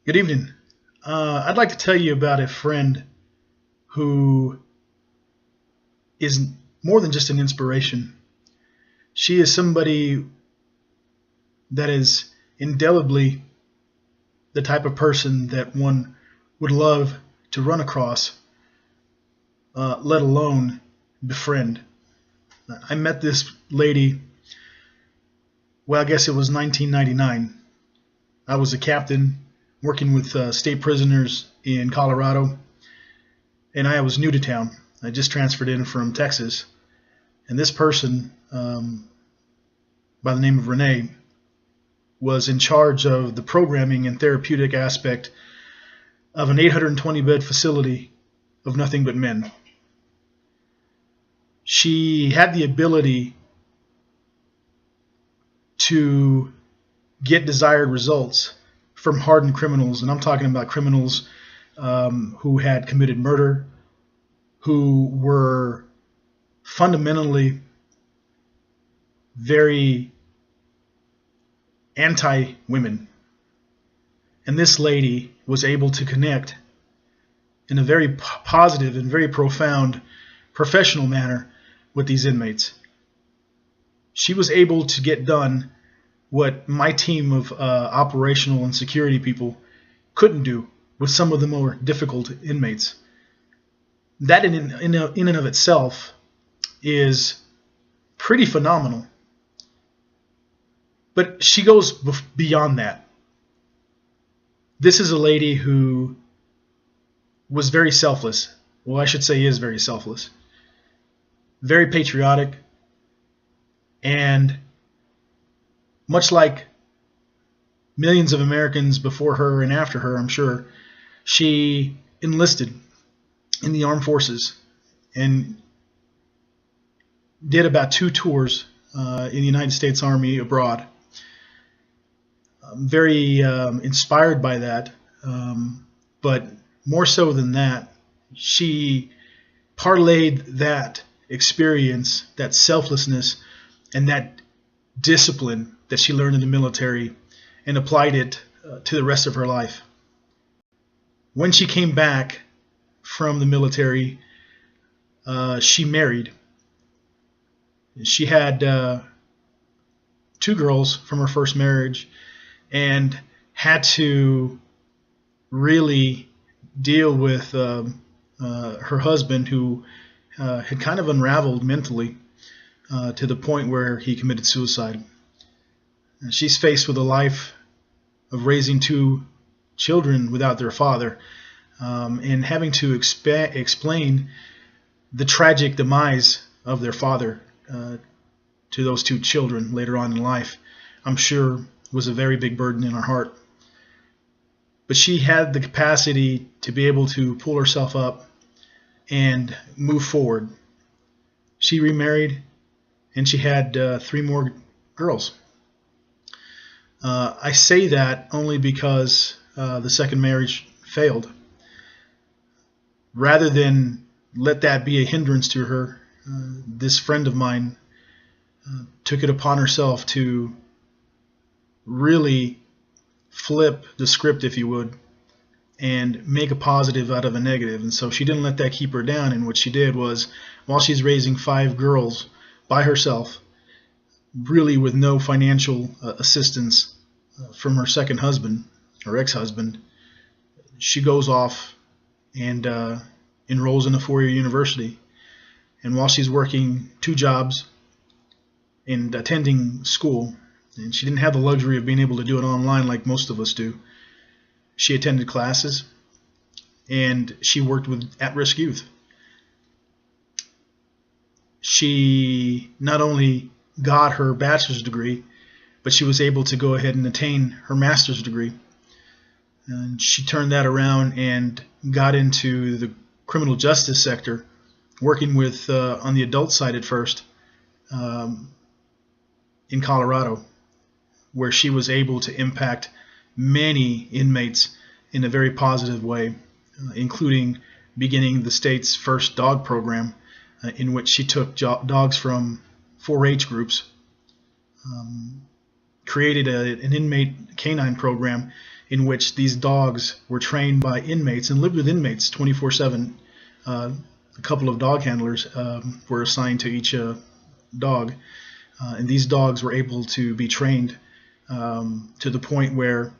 Good evening. I'd like to tell you about a friend who is more than just an inspiration. She is somebody that is indelibly the type of person that one would love to run across, let alone befriend. I met this lady, well, I guess it was 1999. I was a captain working with state prisoners in Colorado, and I was new to town. I just transferred in from Texas, and this person, by the name of Renee, was in charge of the programming and therapeutic aspect of an 820-bed facility of nothing but men. She had the ability to get desired results from hardened criminals, and I'm talking about criminals who had committed murder, who were fundamentally very anti-women. And this lady was able to connect in a very positive and very profound professional manner with these inmates. She was able to get done what my team of operational and security people couldn't do with some of the more difficult inmates. That in and of itself is pretty phenomenal. But she goes beyond that. This is a lady who was very selfless. Well, I should say is very selfless. Very patriotic. And much like millions of Americans before her and after her, I'm sure, she enlisted in the armed forces and did about 2 tours in the United States Army abroad. I'm very inspired by that, but more so than that, she parlayed that experience, that selflessness, and that discipline that she learned in the military and applied it to the rest of her life. When she came back from the military, she married. She had 2 girls from her first marriage and had to really deal with her husband, who had kind of unraveled mentally to the point where he committed suicide. And she's faced with a life of raising 2 children without their father, and having to explain the tragic demise of their father to those 2 children later on in life. I'm sure was a very big burden in her heart. But she had the capacity to be able to pull herself up and move forward. She remarried, and she had 3 more girls. I say that only because the second marriage failed. Rather than let that be a hindrance to her, this friend of mine took it upon herself to really flip the script, if you would, and make a positive out of a negative. And so she didn't let that keep her down, and what she did was, while she's raising 5 girls by herself, really with no financial assistance from her second husband, her ex-husband, she goes off and enrolls in a 4-year university. And while she's working 2 jobs and attending school, and she didn't have the luxury of being able to do it online like most of us do, she attended classes and she worked with at-risk youth. She not only got her bachelor's degree, but she was able to go ahead and attain her master's degree. And she turned that around and got into the criminal justice sector, working with on the adult side at first in Colorado, where she was able to impact many inmates in a very positive way, including beginning the state's first dog program, in which she took dogs from 4-H groups, created an inmate canine program in which these dogs were trained by inmates and lived with inmates 24/7. A couple of dog handlers were assigned to each dog, and these dogs were able to be trained to the point where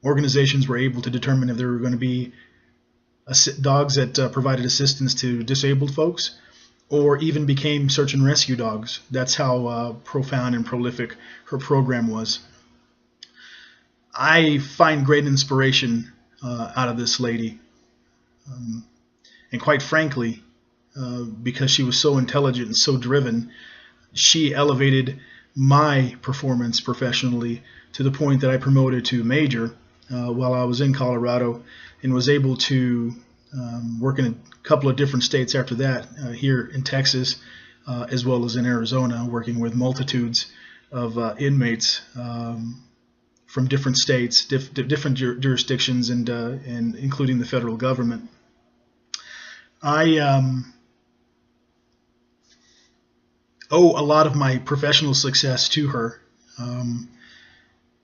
organizations were able to determine if there were going to be dogs that provided assistance to disabled folks, or even became search and rescue dogs. That's how profound and prolific her program was. I find great inspiration out of this lady. And quite frankly, because she was so intelligent and so driven, she elevated my performance professionally to the point that I promoted to major while I was in Colorado, and was able to work in a couple of different states after that, here in Texas, as well as in Arizona, working with multitudes of inmates from different states, different jurisdictions, and including the federal government. I owe a lot of my professional success to her,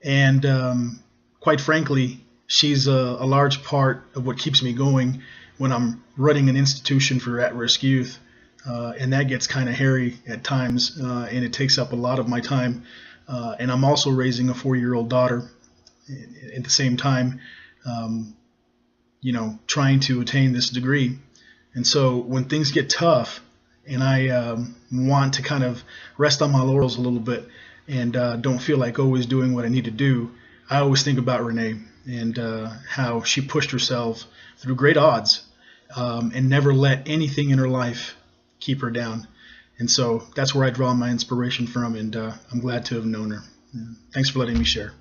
and quite frankly, she's a large part of what keeps me going when I'm running an institution for at-risk youth, and that gets kind of hairy at times, and it takes up a lot of my time, and I'm also raising a 4-year-old daughter at the same time, trying to attain this degree. And so when things get tough and I want to kind of rest on my laurels a little bit and don't feel like always doing what I need to do, I always think about Renee and how she pushed herself through great odds and never let anything in her life keep her down. And so that's where I draw my inspiration from, and I'm glad to have known her. Thanks for letting me share.